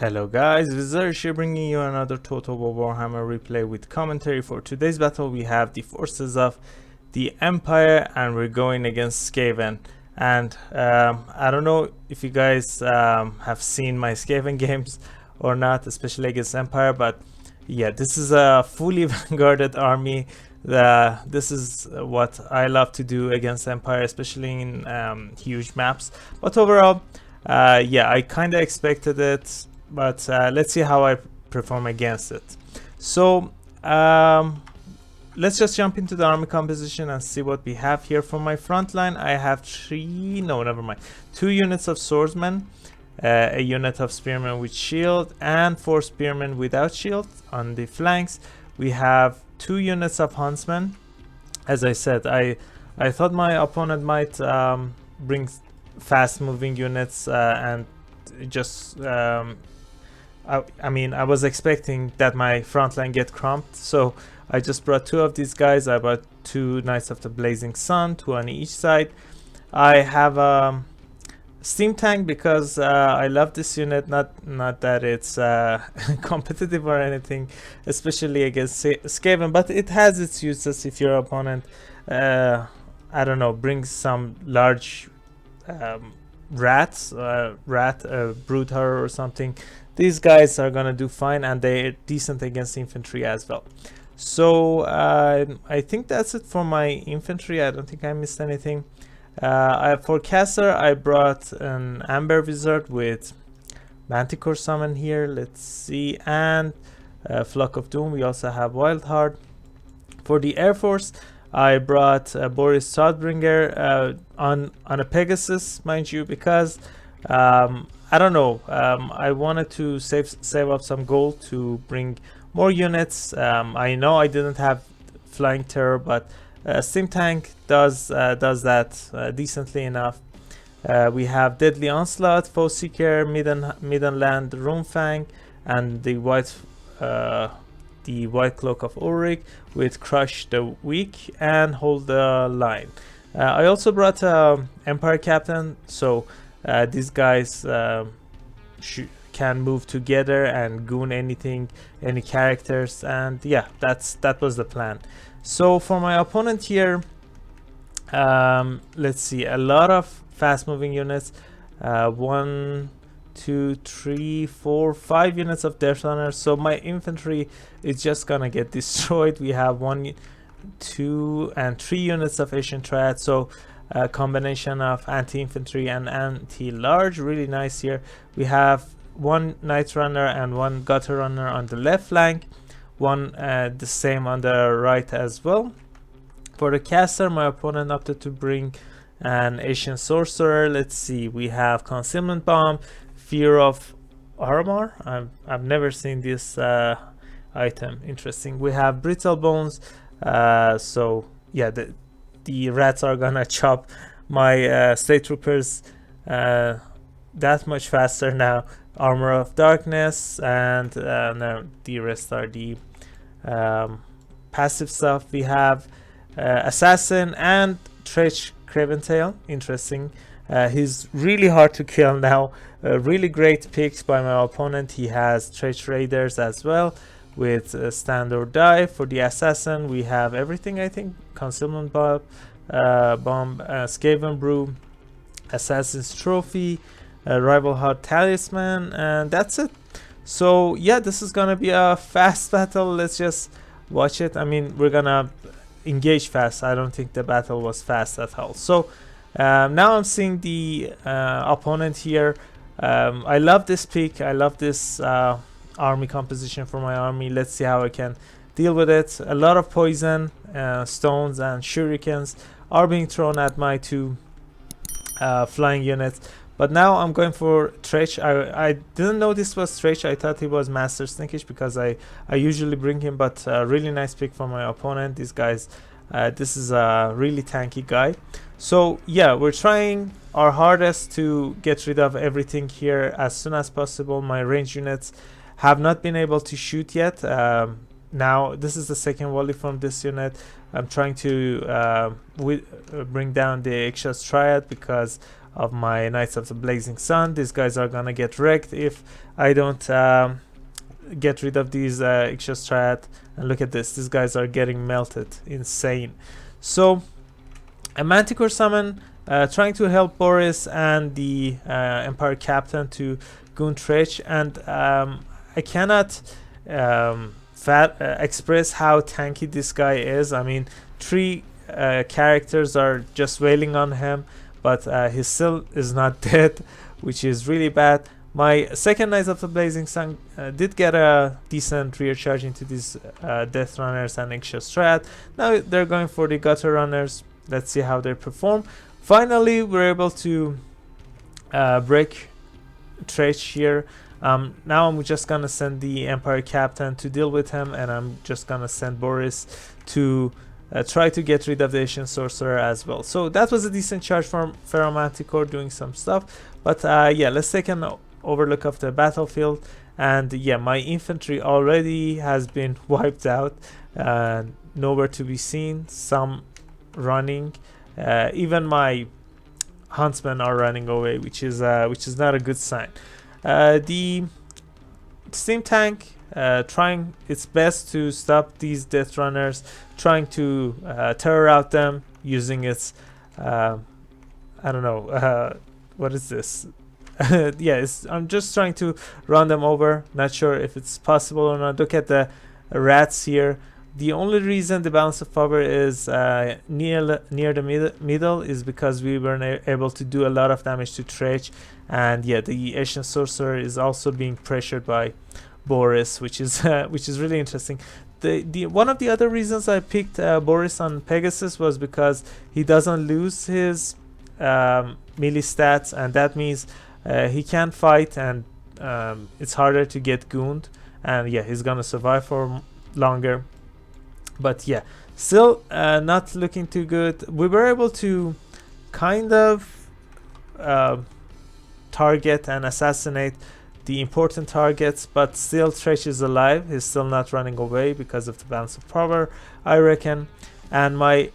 Hello guys, Vizarish here bringing you another Total War Warhammer replay with commentary. For today's battle we have the forces of the Empire and we're going against Skaven. And I don't know if you guys have seen my Skaven games or not, especially against Empire, but yeah, this is a fully vanguarded army. This is what I love to do against Empire, especially in huge maps. But overall, yeah, I kind of expected it, but let's see how I perform against it. So let's just jump into the army composition and see what we have here. For my front line, I have two units of swordsmen, a unit of spearmen with shield, and 4 spearmen without shield. On the flanks, we have 2 units of huntsmen. As I said, I thought my opponent might bring fast moving units and just I mean, I was expecting that my front line get cramped, so I just brought 2 of these guys. I brought 2 Knights of the Blazing Sun, 2 on each side. I have a steam tank because I love this unit, not that it's competitive or anything, especially against Skaven, but it has its uses if your opponent I don't know, brings some large rat brood horror or something. These guys are gonna do fine, and they're decent against infantry as well. So I think that's it for my infantry. I don't think I missed anything. For caster, I brought an Amber Wizard with Manticore Summon here. Let's see, and Flock of Doom. We also have Wild Heart. For the Air Force, I brought Boris Todbringer on a Pegasus, mind you, because I don't know, I wanted to save up some gold to bring more units. I know I didn't have Flying Terror, but Steam Tank does that decently enough. We have Deadly Onslaught, Foe Seeker, Middenland, Runefang, and the White Cloak of Ulrich with Crush the Weak and Hold the Line. I also brought Empire Captain, so these guys can move together and goon anything, any characters, and yeah, that was the plan. So for my opponent here, let's see, a lot of fast moving units, 1, 2, 3, 4, 5 units of Death Runners. So my infantry is just gonna get destroyed. We have 1, 2, and 3 units of Ancient Triad, so a combination of anti-infantry and anti-large, really nice here. We have 1 Night Runner and 1 Gutter Runner on the left flank, 1 the same on the right as well. For the caster, my opponent opted to bring an Ancient Sorcerer. Let's see, we have Concealment Bomb, Fear of Armor. I've never seen this item, interesting. We have Brittle Bones, so yeah, the rats are gonna chop my state troopers that much faster now. Armor of Darkness, and no, the rest are the passive stuff. We have Assassin and Trench Craventail, interesting. He's really hard to kill now. Really great picks by my opponent. He has Trench Raiders as well with Stand or Die. For the Assassin, we have everything, I think. Concealment Bomb, Skaven Brew, Assassin's Trophy, Rival Heart Talisman, and that's it. So yeah, this is gonna be a fast battle. Let's just watch it. I mean, we're gonna engage fast. I don't think the battle was fast at all. So now I'm seeing the opponent here. I love this pick. I love this army composition for my army. Let's see how I can deal with it. A lot of poison, stones, and shurikens are being thrown at my 2 flying units. But now I'm going for Tretch. I didn't know this was Tretch. I thought he was Master Stinkish because I usually bring him, but really nice pick for my opponent. These guys, this is a really tanky guy. So yeah, we're trying our hardest to get rid of everything here as soon as possible. My range units have not been able to shoot yet. Now this is the second volley from this unit. I'm trying to bring down the Ixchel Triad because of my Knights of the Blazing Sun. These guys are gonna get wrecked if I don't get rid of these Ixchel Triad. And look at this, these guys are getting melted, insane. So a Manticore summon, trying to help Boris and the Empire Captain to goon Tretch, and I cannot express how tanky this guy is. I mean, 3 characters are just wailing on him, but he still is not dead, which is really bad. My second Knights of the Blazing Sun did get a decent rear charge into these Death Runners and Ixchel Strat. Now they're going for the Gutter Runners. Let's see how they perform. Finally, we're able to break Tretch here. Now I'm just gonna send the Empire Captain to deal with him, and I'm just gonna send Boris to try to get rid of the Asian Sorcerer as well. So that was a decent charge from Pharaoh Manticore doing some stuff. But yeah, let's take an overlook of the battlefield. And yeah, my infantry already has been wiped out, nowhere to be seen. Some running, even my huntsmen are running away, which is not a good sign. The steam tank trying its best to stop these Death Runners, trying to terror out them using its I don't know, what is this? Yeah, I'm just trying to run them over. Not sure if it's possible or not. Look at the rats here. The only reason the balance of power is near the middle is because we weren't able to do a lot of damage to Tretch, and yeah, the Asian Sorcerer is also being pressured by Boris, which is really interesting. The one of the other reasons I picked Boris on Pegasus was because he doesn't lose his melee stats, and that means he can fight, and it's harder to get gooned, and yeah, he's gonna survive for longer. But yeah, still not looking too good. We were able to kind of target and assassinate the important targets, but still Tretch is alive. He's still not running away because of the balance of power, I reckon. And my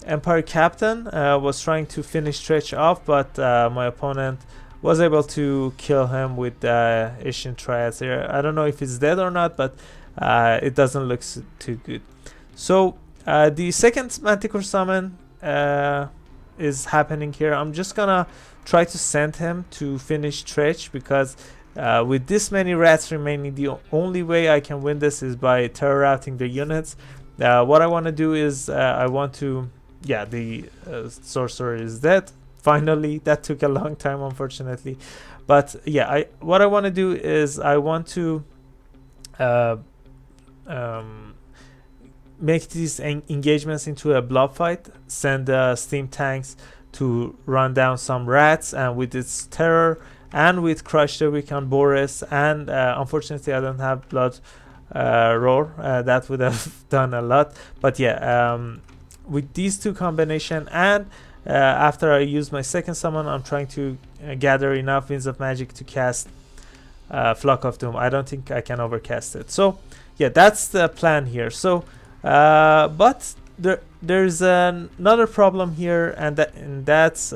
Empire Captain was trying to finish Tretch off, but my opponent was able to kill him with the Asian Triads here. I don't know if he's dead or not, but it doesn't look too good. So the second Manticore summon is happening here. I'm just gonna try to send him to finish Tretch, because with this many rats remaining, the only way I can win this is by terror routing the units. What I want to do is I want to, yeah, the sorcerer is dead. Finally, that took a long time, unfortunately. But yeah, what I want to do is I want to make these engagements into a blob fight, send steam tanks to run down some rats, and with its terror and with Crush the Weak on Boris, and unfortunately I don't have Blood Roar, that would have done a lot. But yeah, with these two combination, and after I use my second summon, I'm trying to gather enough Winds of Magic to cast Flock of Doom. I don't think I can overcast it. So yeah, that's the plan here. So but there's another problem here, and that's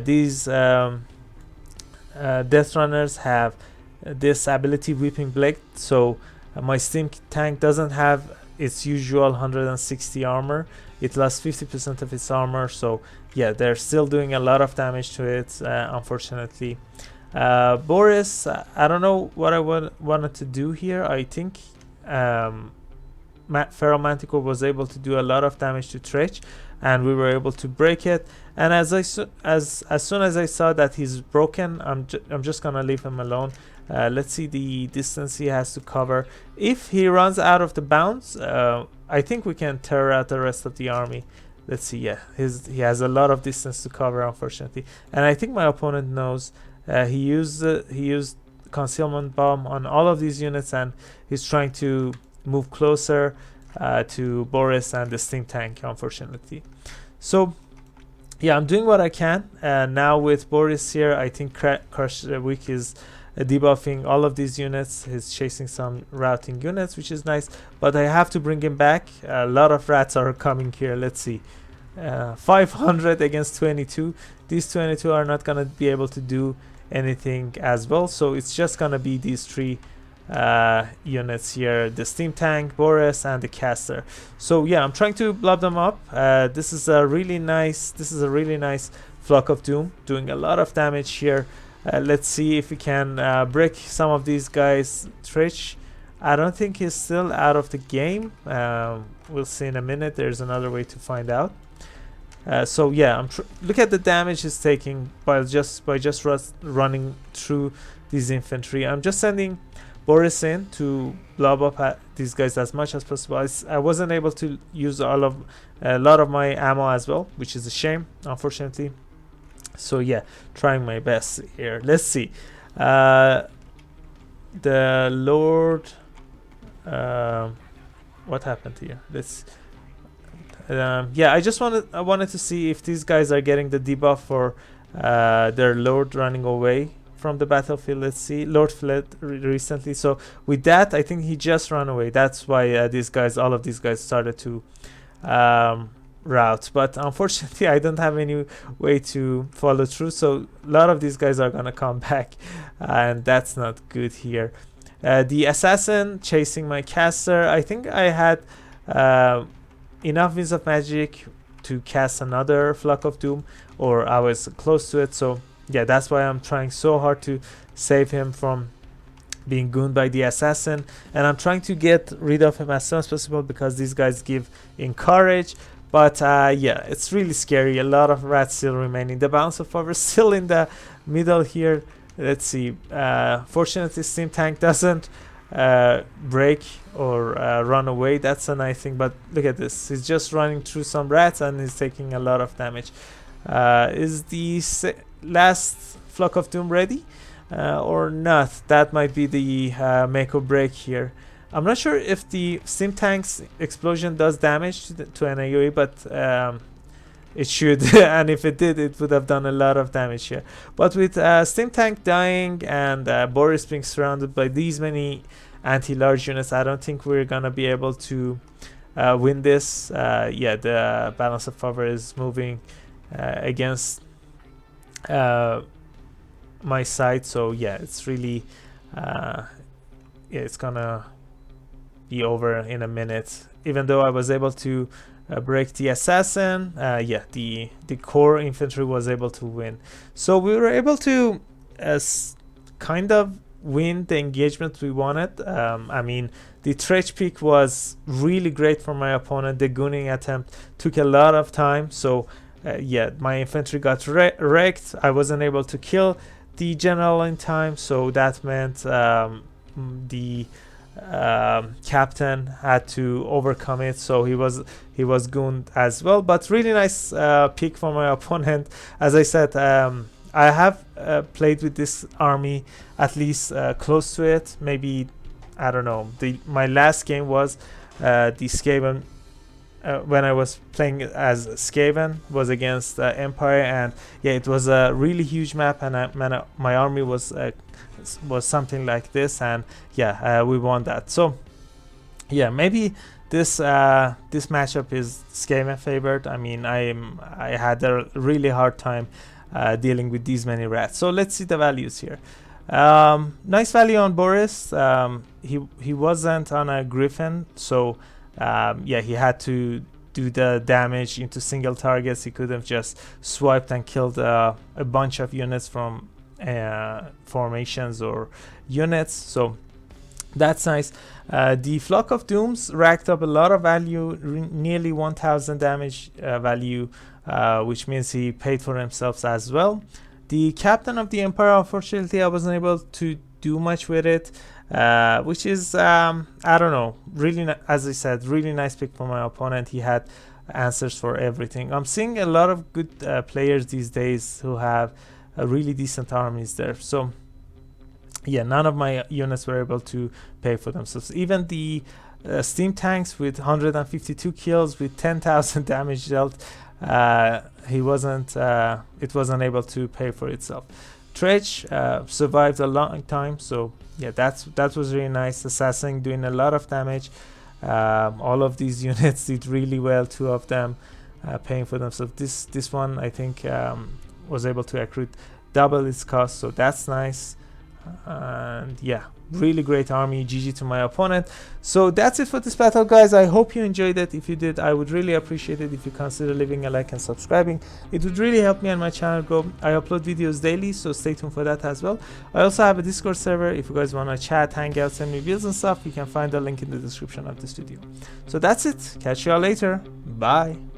these Death Runners have this ability, Weeping Blade. So my steam tank doesn't have its usual 160 armor. It lost 50% of its armor. So yeah, they're still doing a lot of damage to it, unfortunately. Boris, I don't know what I wanted to do here. I think Pharaoh Manticore was able to do a lot of damage to Tretch, and we were able to break it. And as soon as I saw that he's broken, I'm just gonna leave him alone. Let's see the distance he has to cover. If he runs out of the bounds, I think we can tear out the rest of the army. Let's see. Yeah, he has a lot of distance to cover, unfortunately. And I think my opponent knows. He used Concealment Bomb on all of these units, and he's trying to move closer to Boris and the steam tank, unfortunately. So yeah, I'm doing what I can. Now with Boris here, I think Crush the Weak is debuffing all of these units. He's chasing some routing units, which is nice, but I have to bring him back. A lot of rats are coming here. Let's see. 500 against 22. These 22 are not gonna be able to do anything as well, so it's just gonna be these three units here: the steam tank, Boris, and the caster. So yeah, I'm trying to blob them up. This is a really nice flock of doom, doing a lot of damage here. Let's see if we can break some of these guys. Trich, I don't think he's still out of the game. We'll see in a minute. There's another way to find out. So yeah, look at the damage he's taking by just running through these infantry. I'm just sending Boris in to blob up at these guys as much as possible. I wasn't able to use a lot of my ammo as well, which is a shame, unfortunately. So yeah, trying my best here. Let's see. The Lord, what happened here? Let's. Yeah, I wanted to see if these guys are getting the debuff for their Lord running away from the battlefield. Let's see. Lord fled recently, so with that, I think he just ran away. That's why all of these guys started to route. But unfortunately, I don't have any way to follow through, so a lot of these guys are gonna come back, and that's not good here. The assassin chasing my caster. I think I had enough Winds of Magic to cast another Flock of Doom, or I was close to it. So yeah, that's why I'm trying so hard to save him from being gooned by the assassin, and I'm trying to get rid of him as soon as possible because these guys give encourage. But yeah, it's really scary. A lot of rats still remaining. The balance of power still in the middle here. Let's see. Fortunately, steam tank doesn't break or run away. That's a nice thing, but look at this. He's just running through some rats and he's taking a lot of damage. Is the last Flock of Doom ready or not? That might be the make or break here. I'm not sure if the steam tank's explosion does damage to an AoE, but it should. And if it did, it would have done a lot of damage here. But with steam tank dying and Boris being surrounded by these many anti-large units, I don't think we're gonna be able to win this. Yeah, the balance of power is moving against my side, so yeah, it's really yeah, it's gonna be over in a minute. Even though I was able to break the assassin, yeah, the core infantry was able to win. So we were able to kind of win the engagement we wanted. I mean, the Trech pick was really great for my opponent. The gooning attempt took a lot of time, so yeah, my infantry got wrecked. I wasn't able to kill the general in time, so that meant the captain had to overcome it, so he was gooned as well. But really nice pick for my opponent. As I said, I have played with this army at least close to it. Maybe, I don't know, my last game was the Skaven, when I was playing as Skaven, was against Empire, and yeah, it was a really huge map, and my army was something like this, and yeah, we won that. So yeah, maybe this matchup is Skaven favored. I mean, I had a really hard time dealing with these many rats. So let's see the values here. Nice value on Boris. He wasn't on a Griffin, so yeah, he had to do the damage into single targets. He could have just swiped and killed a bunch of units from formations or units, so that's nice. The Flock of Dooms racked up a lot of value, nearly 1000 damage value, which means he paid for himself as well. The Captain of the Empire, unfortunately, I wasn't able to do much with it, which is I don't know, really as I said, really nice pick for my opponent. He had answers for everything. I'm seeing a lot of good players these days who have really decent armies there. So yeah, none of my units were able to pay for themselves. Even the steam tanks with 152 kills with 10,000 damage dealt, it wasn't able to pay for itself. Tretch survived a long time, so yeah, that was really nice. Assassin doing a lot of damage. All of these units did really well, 2 of them paying for themselves. This one I think was able to accrue double its cost, so that's nice. And yeah, really great army. GG to my opponent. So that's it for this battle, guys. I hope you enjoyed it. If you did, I would really appreciate it if you consider leaving a like and subscribing. It would really help me and my channel grow. I upload videos daily, so stay tuned for that as well. I also have a Discord server. If you guys want to chat, hang out, send me builds and stuff, you can find the link in the description of this video. So that's it. Catch you all later. Bye.